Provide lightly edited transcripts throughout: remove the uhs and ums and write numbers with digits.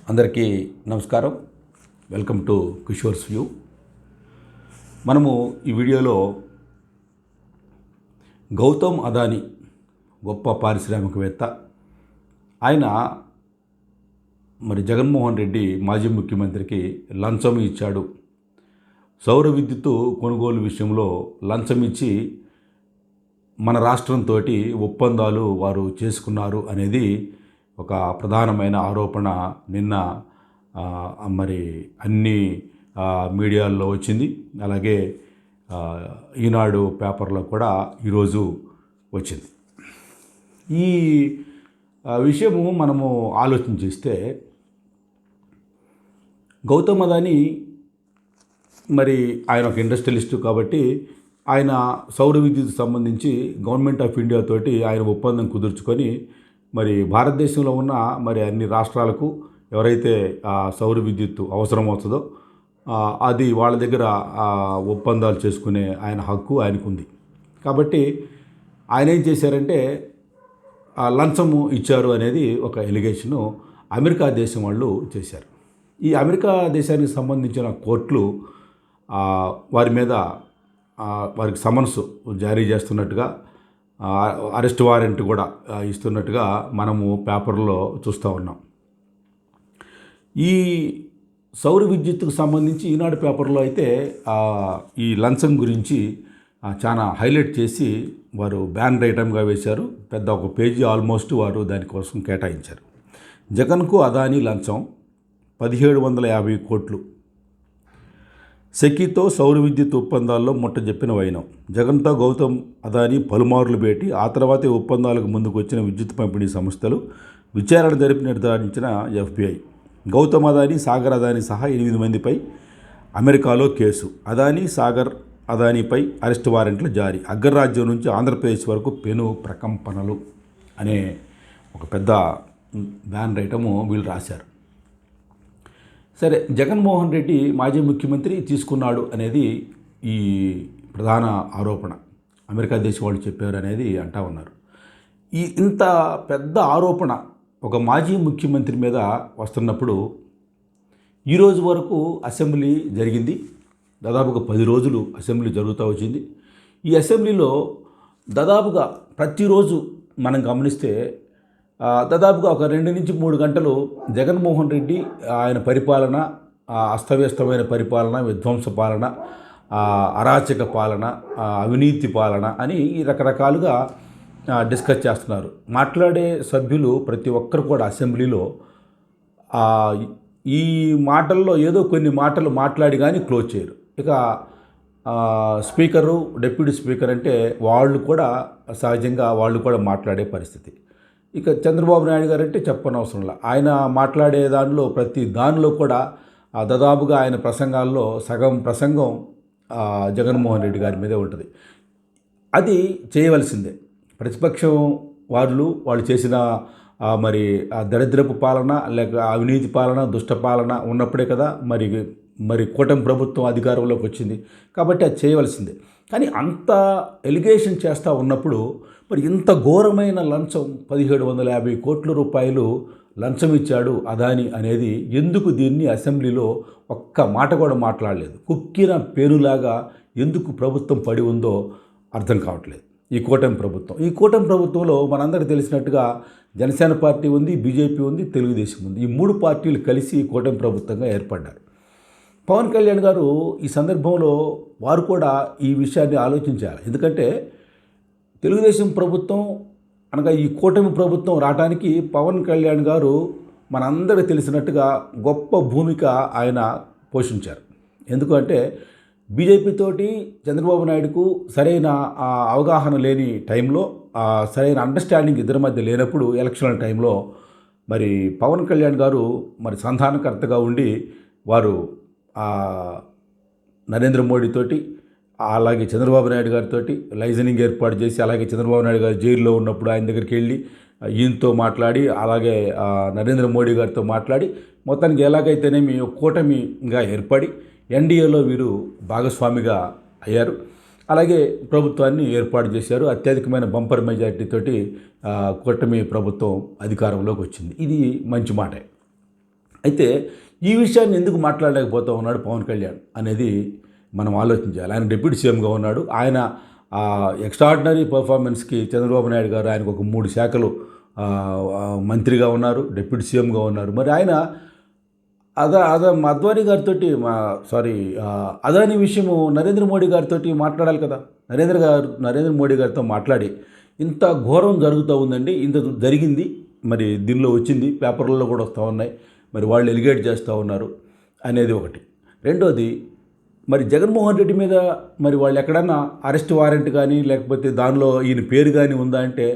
అందరికీ నమస్కారం. Welcome to Kishore's view. మనము ఈ వీడియోలో గౌతమ్ అదానీ గొప్ప పారిశ్రామికవేత్త, ఆయన జగన్మోహన్ రెడ్డి మాజీ ముఖ్యమంత్రికి లంచం ఇచ్చాడు, సౌర విద్యుత్తు కొనుగోలు విషయంలో లంచం ఇచ్చి మన రాష్ట్రంతో ఒప్పందాలు వారు చేసుకున్నారు అనేది ఒక ప్రధానమైన ఆరోపణ నిన్న అన్ని మీడియాల్లో వచ్చింది. అలాగే ఈనాడు పేపర్లో కూడా ఈరోజు వచ్చింది. ఈ విషయము మనము ఆలోచన చేస్తే గౌతమ్ అదానీ ఆయన ఒక ఇండస్ట్రియలిస్టు కాబట్టి ఆయన సౌర విద్యుత్ సంబంధించి గవర్నమెంట్ ఆఫ్ ఇండియా తోటి ఆయన ఒప్పందం కుదుర్చుకొని భారతదేశంలో ఉన్న అన్ని రాష్ట్రాలకు ఎవరైతే సౌర విద్యుత్తు అవసరం అవుతుందో అది వాళ్ళ దగ్గర ఒప్పందాలు చేసుకునే ఆయన హక్కు ఆయనకు ఉంది. కాబట్టి ఆయన ఏం చేశారంటే లంచము ఇచ్చారు అనేది ఒక ఎలిగేషను అమెరికా దేశం వాళ్ళు చేశారు. ఈ అమెరికా దేశానికి సంబంధించిన కోర్టులు వారికి సమన్స్ జారీ చేస్తున్నట్టుగా, అరెస్ట్ వారెంట్ కూడా ఇస్తున్నట్టుగా మనము పేపర్లో చూస్తూ ఉన్నాం. ఈ సౌర విద్యుత్తుకు సంబంధించి ఈనాడు పేపర్లో అయితే ఈ లంచం గురించి చాలా హైలైట్ చేసి వారు బ్యాన్ ఐటమ్గా వేశారు. పెద్ద ఒక పేజీ ఆల్మోస్ట్ వారు దానికోసం కేటాయించారు. జగన్కు అదానీ లంచం 1750 కోట్లు, సెకీతో సౌర విద్యుత్ ఒప్పందాల్లో ముట్టజెప్పిన వైనం. జగన్తో గౌతమ్ అదానీ పలుమార్లు భేటీ, ఆ తర్వాతే ఒప్పందాలకు ముందుకు వచ్చిన విద్యుత్ పంపిణీ సంస్థలు, విచారణ జరిపి నిర్ధారించిన FBI. గౌతమ్ అదానీ, సాగర్ అదానీ సహా 8 మందిపై అమెరికాలో కేసు. అదానీ, సాగర్ అదానీపై అరెస్ట్ వారెంట్లు జారీ. అగ్రరాజ్యం నుంచి ఆంధ్రప్రదేశ్ వరకు పెను ప్రకంపనలు అనే ఒక పెద్ద బ్యాన్ ఐటము వీళ్ళు రాశారు. సరే, జగన్మోహన్ రెడ్డి మాజీ ముఖ్యమంత్రి తీసుకున్నాడు అనేది ఈ ప్రధాన ఆరోపణ. అమెరికా దేశం వాళ్ళు చెప్పారు అనేది అంటా ఉన్నారు. ఇంత పెద్ద ఆరోపణ ఒక మాజీ ముఖ్యమంత్రి మీద వస్తున్నప్పుడు ఈరోజు వరకు అసెంబ్లీ జరిగింది. దాదాపుగా 10 రోజులు అసెంబ్లీ జరుగుతూ వచ్చింది. ఈ అసెంబ్లీలో దాదాపుగా ప్రతిరోజు మనం గమనిస్తే దాదాపుగా ఒక 2 నుంచి 3 గంటలు జగన్మోహన్ రెడ్డి ఆయన పరిపాలన, అస్తవ్యస్తమైన పరిపాలన, విధ్వంస పాలన, అరాచక పాలన, అవినీతి పాలన అని రకరకాలుగా డిస్కస్ చేస్తున్నారు. మాట్లాడే సభ్యులు ప్రతి ఒక్కరు కూడా అసెంబ్లీలో ఈ మాటల్లో ఏదో కొన్ని మాటలు మాట్లాడి కానీ క్లోజ్ చేయరు. ఇక స్పీకరు, డిప్యూటీ స్పీకర్ అంటే వాళ్ళు కూడా సహజంగా వాళ్ళు కూడా మాట్లాడే పరిస్థితి. ఇక చంద్రబాబు నాయుడు గారు అంటే చెప్పనవసరంలా, ఆయన మాట్లాడే ప్రతి దానిలో కూడా దాదాపుగా ఆయన ప్రసంగాల్లో సగం ప్రసంగం జగన్మోహన్ రెడ్డి గారి మీదే ఉంటుంది. అది చేయవలసిందే. ప్రతిపక్షం వాళ్ళు చేసిన దరిద్రపు పాలన, లేక అవినీతి పాలన, దుష్ట పాలన ఉన్నప్పుడే కదా కూటమి ప్రభుత్వం అధికారంలోకి వచ్చింది. కాబట్టి అది చేయవలసిందే. కానీ అంత ఎలిగేషన్ చేస్తూ ఉన్నప్పుడు ఇంత ఘోరమైన లంచం 1750 కోట్ల రూపాయలు లంచం ఇచ్చాడు అదానీ అనేది ఎందుకు దీన్ని అసెంబ్లీలో ఒక్క మాట కూడా మాట్లాడలేదు? కుక్కిన పేరులాగా ఎందుకు ప్రభుత్వం పడి ఉందో అర్థం కావట్లేదు. ఈ కూటమి ప్రభుత్వంలో మనందరికీ తెలిసినట్టుగా జనసేన పార్టీ ఉంది, బీజేపీ ఉంది, తెలుగుదేశం ఉంది. ఈ 3 పార్టీలు కలిసి కూటమి ప్రభుత్వంగా ఏర్పడ్డారు. పవన్ కళ్యాణ్ గారు ఈ సందర్భంలో వారు కూడా ఈ విషయాన్ని ఆలోచించాలి. ఎందుకంటే తెలుగుదేశం ప్రభుత్వం అనగా ఈ కూటమి ప్రభుత్వం రావడానికి పవన్ కళ్యాణ్ గారు మనందరికీ తెలిసినట్టుగా గొప్ప భూమిక ఆయన పోషించారు. ఎందుకంటే బీజేపీతోటి చంద్రబాబు నాయుడుకు సరైన అవగాహన లేని టైంలో, సరైన అండర్స్టాండింగ్ ఇద్దరి మధ్య లేనప్పుడు ఎలక్షన్ల టైంలో పవన్ కళ్యాణ్ గారు సంధానకర్తగా ఉండి వారు నరేంద్ర మోడీతోటి, అలాగే చంద్రబాబు నాయుడు గారితో లైజనింగ్ ఏర్పాటు చేసి, అలాగే చంద్రబాబు నాయుడు గారు జైల్లో ఉన్నప్పుడు ఆయన దగ్గరికి వెళ్ళి ఈయనతో మాట్లాడి, అలాగే నరేంద్ర మోడీ గారితో మాట్లాడి మొత్తానికి ఎలాగైతేనేమి కూటమిగా ఏర్పడి ఎన్డీఏలో వీరు భాగస్వామిగా అయ్యారు. అలాగే ప్రభుత్వాన్ని ఏర్పాటు చేశారు. అత్యధికమైన బంపర్ మెజార్టీతోటి కూటమి ప్రభుత్వం అధికారంలోకి వచ్చింది. ఇది మంచి మాటే. అయితే ఈ విషయాన్ని ఎందుకు మాట్లాడలేకపోతూ ఉన్నాడు పవన్ కళ్యాణ్ అనేది మనం ఆలోచించాలి. ఆయన డిప్యూటీ సీఎంగా ఉన్నాడు. ఆయన ఎక్స్ట్రాడినరీ పర్ఫార్మెన్స్కి చంద్రబాబు నాయుడు గారు ఆయనకు ఒక 3 శాఖలు మంత్రిగా ఉన్నారు, డిప్యూటీ సీఎంగా ఉన్నారు. మరి ఆయన అద్వానీ గారితో అదానీ విషయము నరేంద్ర మోడీ గారితో మాట్లాడాలి కదా. నరేంద్ర మోడీ గారితో మాట్లాడి ఇంత ఘోరం జరుగుతూ ఉందండి, ఇంత జరిగింది, మరి దీనిలో వచ్చింది, పేపర్లలో కూడా వస్తూ ఉన్నాయి, మరి వాళ్ళు ఎలిగేట్ చేస్తూ ఉన్నారు అనేది ఒకటి. రెండోది, మరి జగన్మోహన్ రెడ్డి మీద మరి వాళ్ళు ఎక్కడన్నా అరెస్ట్ వారెంట్ కానీ లేకపోతే దానిలో ఈయన పేరు కానీ ఉందా అంటే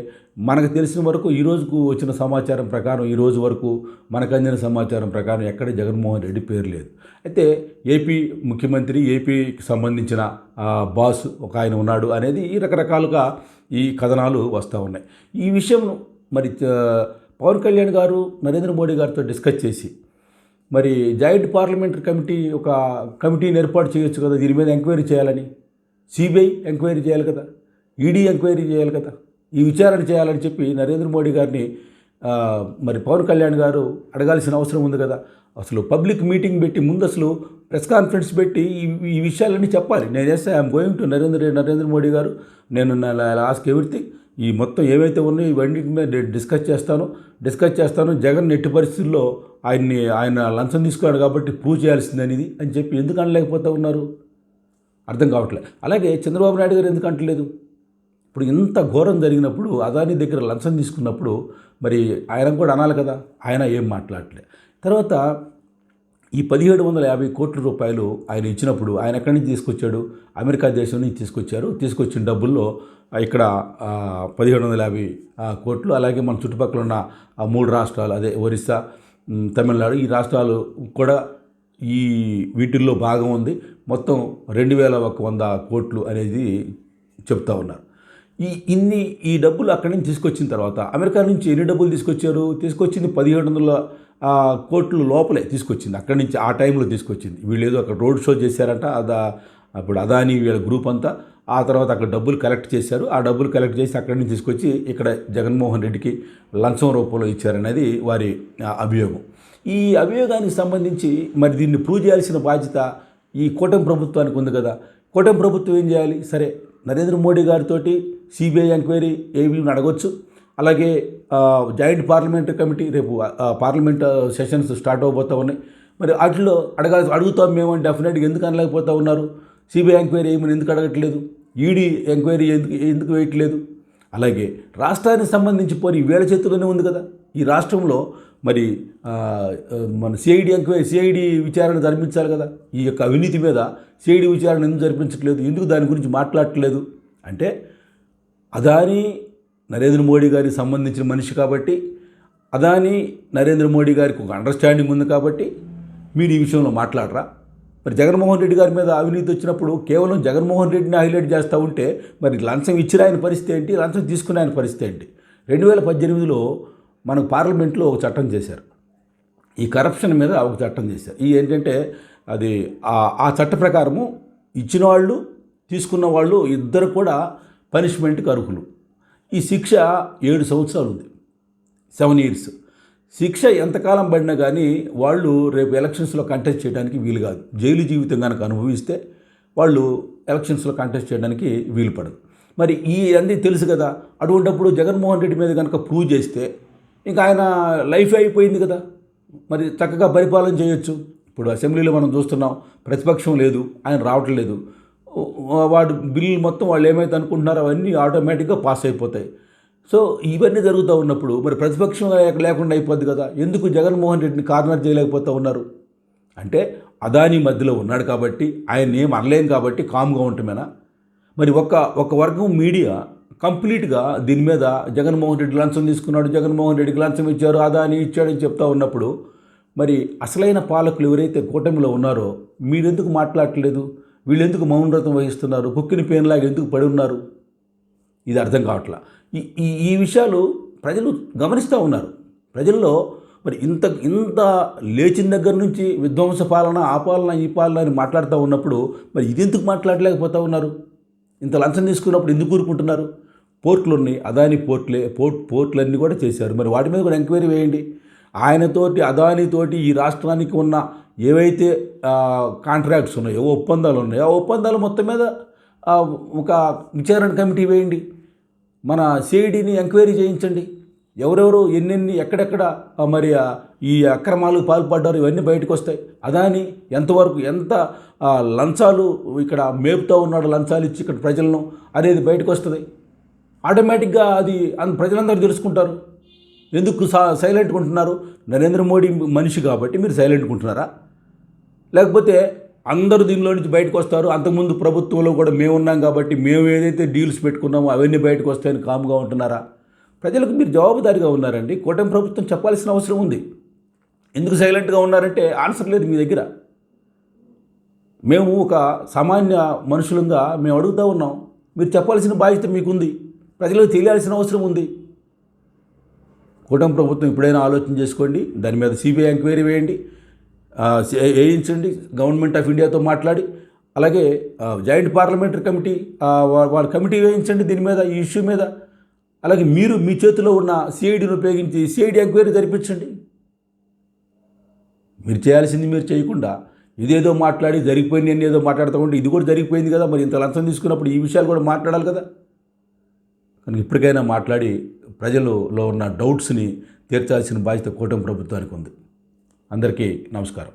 మనకు తెలిసిన వరకు ఈ రోజుకు వచ్చిన సమాచారం ప్రకారం, ఈ రోజు వరకు మనకు అందిన సమాచారం ప్రకారం ఎక్కడ జగన్మోహన్ రెడ్డి పేరు లేదు. అయితే ఏపీ ముఖ్యమంత్రి, ఏపీకి సంబంధించిన బాస్ ఒక ఆయన ఉన్నాడు అనేది ఈ రకరకాలుగా ఈ కథనాలు వస్తూ ఉన్నాయి. ఈ విషయం మరి పవన్ కళ్యాణ్ గారు నరేంద్ర మోడీ గారితో డిస్కస్ చేసి మరి జాయింట్ పార్లమెంటరీ ఒక కమిటీని ఏర్పాటు చేయొచ్చు కదా, దీని మీద ఎంక్వైరీ చేయాలని. సిబిఐ ఎంక్వైరీ చేయాలి కదా, ఈడీ ఎంక్వైరీ చేయాలి కదా, ఈ విచారణ చేయాలని చెప్పి నరేంద్ర మోడీ గారిని మరి పవన్ కళ్యాణ్ గారు అడగాల్సిన అవసరం ఉంది కదా. అసలు పబ్లిక్ మీటింగ్ పెట్టి ముందు అసలు ప్రెస్ కాన్ఫరెన్స్ పెట్టి ఈ విషయాలన్నీ చెప్పాలి. నేను I'm going to Narendra Modi గారు, నేను ఆస్క్ ఎవ్రీథింగ్, ఈ మొత్తం ఏవైతే ఉన్నాయో ఇవన్నిటి మీద డిస్కస్ చేస్తాను. జగన్ ఎట్టి పరిస్థితుల్లో ఆయన లంచం తీసుకున్నాడు కాబట్టి ప్రూవ్ చేయాల్సిందనేది అని చెప్పి ఎందుకు అనలేకపోతూ ఉన్నారు, అర్థం కావట్లేదు. అలాగే చంద్రబాబు నాయుడు గారు ఎందుకు అంటలేదు? ఇప్పుడు ఇంత ఘోరం జరిగినప్పుడు, అదానీ దగ్గర లంచం తీసుకున్నప్పుడు మరి ఆయన కూడా అనాలి కదా, ఆయన ఏం మాట్లాడలే. తర్వాత ఈ 1750 కోట్ల రూపాయలు ఆయన ఇచ్చినప్పుడు ఆయన ఎక్కడి నుంచి తీసుకొచ్చాడు? అమెరికా దేశం నుంచి తీసుకొచ్చిన డబ్బుల్లో ఇక్కడ 1750 కోట్లు, అలాగే మన చుట్టుపక్కల ఉన్న 3 రాష్ట్రాలు, అదే ఒరిస్సా, తమిళనాడు, ఈ రాష్ట్రాలు కూడా వీటిల్లో భాగం ఉంది. మొత్తం 2100 కోట్లు అనేది చెప్తా ఉన్నారు. ఈ డబ్బులు అక్కడి నుంచి తీసుకొచ్చిన తర్వాత అమెరికా నుంచి ఎన్ని డబ్బులు తీసుకొచ్చింది 1700 కోట్లు లోపలే తీసుకొచ్చింది. అక్కడి నుంచి ఆ టైంలో తీసుకొచ్చింది. వీళ్ళు ఏదో అక్కడ రోడ్ షో చేశారంట, అప్పుడు అదానీ వీళ్ళ గ్రూప్ అంతా. ఆ తర్వాత అక్కడ డబ్బులు కలెక్ట్ చేశారు. ఆ డబ్బులు కలెక్ట్ చేసి అక్కడి నుంచి తీసుకొచ్చి ఇక్కడ జగన్మోహన్ రెడ్డికి లంచం రూపంలో ఇచ్చారనేది వారి అభియోగం. ఈ అభియోగానికి సంబంధించి మరి దీన్ని ప్రూవ్ చేయాల్సిన బాధ్యత ఈ కూటమి ప్రభుత్వానికి ఉంది కదా. కూటమి ప్రభుత్వం ఏం చేయాలి? సరే, నరేంద్ర మోడీ గారితో సిబిఐ ఎంక్వైరీ ఏవీని అడగొచ్చు. అలాగే జాయింట్ పార్లమెంటరీ కమిటీ, రేపు పార్లమెంట్ సెషన్స్ స్టార్ట్ అవబోతూ ఉన్నాయి. మరి వాటిలో అడుగుతాం మేము అని డెఫినెట్గా ఎందుకు అనలేకపోతూ ఉన్నారు? సిబిఐ ఎంక్వైరీ ఏమని ఎందుకు అడగట్లేదు? ఈడీ ఎంక్వైరీ ఎందుకు వేయట్లేదు? అలాగే రాష్ట్రానికి సంబంధించి పోనీ వీళ్ళ చేతుల్లోనే ఉంది కదా. ఈ రాష్ట్రంలో మరి మన సిఐడి విచారణ జరిపించాలి కదా. ఈ యొక్క అవినీతి మీద సిఐడి విచారణ ఎందుకు జరిపించట్లేదు? ఎందుకు దాని గురించి మాట్లాడట్లేదు? అంటే అదానీ నరేంద్ర మోడీ గారికి సంబంధించిన మనిషి కాబట్టి, అదానీ నరేంద్ర మోడీ గారికి ఒక అండర్స్టాండింగ్ ఉంది కాబట్టి మీరు ఈ విషయంలో మాట్లాడరా? మరి జగన్మోహన్ రెడ్డి గారి మీద అవినీతి వచ్చినప్పుడు కేవలం జగన్మోహన్ రెడ్డిని హైలైట్ చేస్తూ ఉంటే మరి లంచం ఇచ్చిన ఆయన పరిస్థితి ఏంటి, లంచం తీసుకున్న ఆయన పరిస్థితి ఏంటి? 2018లో మనకు పార్లమెంట్లో ఒక చట్టం చేశారు, ఈ కరప్షన్ మీద ఒక చట్టం చేశారు. ఏంటంటే అది ఆ చట్ట ప్రకారము ఇచ్చిన వాళ్ళు తీసుకున్న వాళ్ళు ఇద్దరు కూడా పనిష్మెంట్కి అర్హులు. ఈ శిక్ష 7 సంవత్సరాలు ఉంది, 7 years. శిక్ష ఎంతకాలం పడినా కానీ వాళ్ళు రేపు ఎలక్షన్స్లో కంటెస్ట్ చేయడానికి వీలు కాదు. జైలు జీవితం కనుక అనుభవిస్తే వాళ్ళు ఎలక్షన్స్లో కంటెస్ట్ చేయడానికి వీలు పడదు. మరి అన్నీ తెలుసు కదా. అటువంటిప్పుడు జగన్మోహన్ రెడ్డి మీద కనుక ప్రూవ్ చేస్తే ఇంకా ఆయన లైఫ్ అయిపోయింది కదా, మరి చక్కగా పరిపాలన చేయొచ్చు. ఇప్పుడు అసెంబ్లీలో మనం చూస్తున్నాం, ప్రతిపక్షం లేదు, ఆయన రావట్లేదు. వాడు బిల్లు మొత్తం వాళ్ళు ఏమైతే అనుకుంటున్నారో అవన్నీ ఆటోమేటిక్గా పాస్ అయిపోతాయి. సో ఇవన్నీ జరుగుతూ ఉన్నప్పుడు మరి ప్రతిపక్షం లేకుండా అయిపోద్ది కదా. ఎందుకు జగన్మోహన్ రెడ్డిని కార్నర్ చేయలేకపోతూ ఉన్నారు? అంటే అదానీ మధ్యలో ఉన్నాడు కాబట్టి, ఆయన ఏం అనలేను కాబట్టి కామ్గా ఉండటమేనా? మరి ఒక వర్గం మీడియా కంప్లీట్గా దీని మీద జగన్మోహన్ రెడ్డి లంచం తీసుకున్నాడు, జగన్మోహన్ రెడ్డికి లంచం ఇచ్చారు, అదానీ ఇచ్చాడని చెప్తా ఉన్నప్పుడు మరి అసలైన పాలకులు ఎవరైతే కూటమిలో ఉన్నారో మీరెందుకు మాట్లాడట్లేదు? వీళ్ళెందుకు మౌనవ్రతం వహిస్తున్నారు? కుక్కిని పేనులాగా ఎందుకు పడి ఉన్నారు? ఇది అర్థం కావట్లా. ఈ విషయాలు ప్రజలు గమనిస్తూ ఉన్నారు. ప్రజల్లో మరి ఇంత లేచిన దగ్గర నుంచి విధ్వంస పాలన, ఆ పాలన, ఈ పాలన అని మాట్లాడుతూ ఉన్నప్పుడు మరి ఇది ఎందుకు మాట్లాడలేకపోతూ ఉన్నారు? ఇంత లంచం తీసుకున్నప్పుడు ఎందుకు ఊరుకుంటున్నారు? పోర్టులు ఉన్నాయి, అదాని పోర్టులన్నీ కూడా చేశారు. మరి వాటి మీద కూడా ఎంక్వైరీ వేయండి. ఆయనతోటి అదానితోటి ఈ రాష్ట్రానికి ఉన్న ఏవైతే కాంట్రాక్ట్స్ ఉన్నాయో, ఒప్పందాలు ఉన్నాయో, ఆ ఒప్పందాలు మొత్తం మీద ఒక విచారణ కమిటీ వేయండి. మన సిఐడిని ఎంక్వైరీ చేయించండి. ఎవరెవరు ఎన్నెన్ని ఎక్కడెక్కడ మరి ఈ అక్రమాలకు పాల్పడ్డారు ఇవన్నీ బయటకు వస్తాయి. అదాని ఎంతవరకు ఎంత లంచాలు ఇక్కడ మేపుతూ ఉన్నాడు, లంచాలు ఇచ్చి ఇక్కడ ప్రజలను అనేది బయటకు వస్తుంది. ఆటోమేటిక్గా అది ప్రజలందరూ తెలుసుకుంటారు. ఎందుకు సైలెంట్గా ఉంటున్నారు? నరేంద్ర మోడీ మనిషి కాబట్టి మీరు సైలెంట్గా ఉంటున్నారా? లేకపోతే అందరూ దీనిలో నుంచి బయటకు వస్తారు, అంతకుముందు ప్రభుత్వంలో కూడా మేము ఉన్నాం కాబట్టి మేము ఏదైతే డీల్స్ పెట్టుకున్నామో అవన్నీ బయటకు వస్తాయని కామ్గా ఉంటున్నారా? ప్రజలకు మీరు జవాబుదారీగా ఉన్నారండి. కూటమి ప్రభుత్వం చెప్పాల్సిన అవసరం ఉంది. ఎందుకు సైలెంట్గా ఉన్నారంటే ఆన్సర్ లేదు మీ దగ్గర. మేము ఒక సామాన్య మనుషులంగా మేము అడుగుతూ ఉన్నాం. మీరు చెప్పాల్సిన బాధ్యత మీకుంది. ప్రజలకు తెలియాల్సిన అవసరం ఉంది. కూటమి ప్రభుత్వం ఇప్పుడైనా ఆలోచన చేసుకోండి. దాని మీద సిబిఐ ఎంక్వైరీ వేయించండి గవర్నమెంట్ ఆఫ్ ఇండియాతో మాట్లాడి. అలాగే జాయింట్ పార్లమెంటరీ కమిటీ వాళ్ళ కమిటీ వేయించండి దీని మీద, ఈ ఇష్యూ మీద. అలాగే మీరు మీ చేతిలో ఉన్న సిఐడిని ఉపయోగించి సిఐడి ఎంక్వైరీ జరిపించండి. మీరు చేయాల్సింది మీరు చేయకుండా ఇదేదో మాట్లాడి జరిగిపోయింది అని ఏదో మాట్లాడుతూ ఉంటే ఇది కూడా జరిగిపోయింది కదా, మరి ఇంత లంచం తీసుకున్నప్పుడు ఈ విషయాలు కూడా మాట్లాడాలి కదా. కనుక ఇప్పటికైనా మాట్లాడి ప్రజలలో ఉన్న డౌట్స్ని తీర్చాల్సిన బాధ్యత కూటమి ప్రభుత్వానికి ఉంది. అందరికీ నమస్కారం.